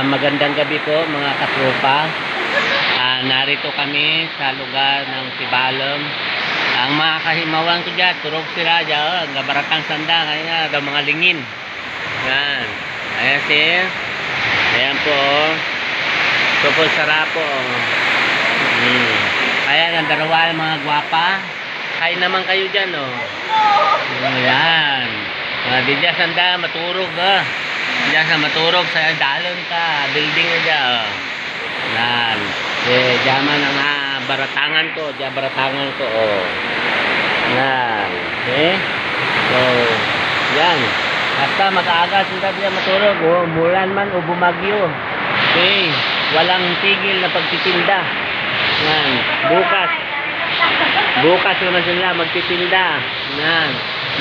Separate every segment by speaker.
Speaker 1: Magandang gabi po mga katropa. Narito kami sa lugar ng Tibalom. Ang mga kahimawan ko dyan, turog sila dyan, gabaratang sanda, kaya daw mga lingin. Yan. Ayan ayan po. Ito po sarap po. Ayan ang darawa mga gwapa. Kain naman kayo dyan Ayan. Di dyan sanda maturog diyan sa maturog sa dalon ka building na dyan yan diyaman ang baratangan ko yan so yan basta mag-aaga sila diyan maturog mulan man o bumagyo walang tigil na pagtitinda yan bukas naman sila magtitinda yan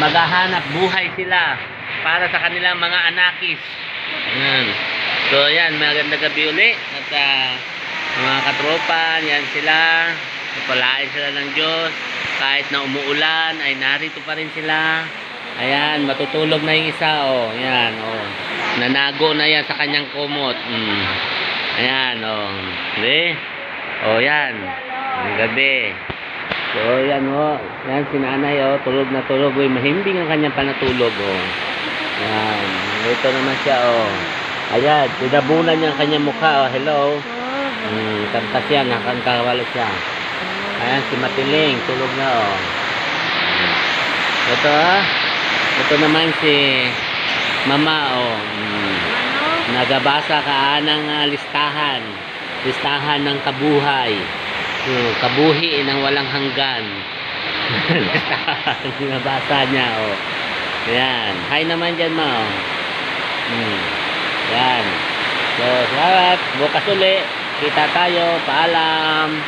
Speaker 1: maghahanap buhay sila para sa kanilang mga anakis. Ayan. So yan, magandang gabi uli. At mga katropa, yan sila. Palain sila ng Diyos. Kahit na umuulan, ay narito pa rin sila. Ayan, matutulog na yung isa. Ayan, nanago na yan sa kanyang kumot. Ayan, Hindi? Yan. Ang gabi. So yan yan si nanay tulog na tulog mahimbing ang kanyang panatulog yan ito naman siya ayan pinabunan niya ang kanyang mukha hello kantas yan nakantawala siya ayan si Matiling tulog na ito naman si mama nagabasa ka ng listahan ng kabuhay kabuhi ng walang hanggan. Nabasa niya Ayan. Hi naman dyan Ayan. So, salamat. Bukas uli. Kita tayo. Paalam.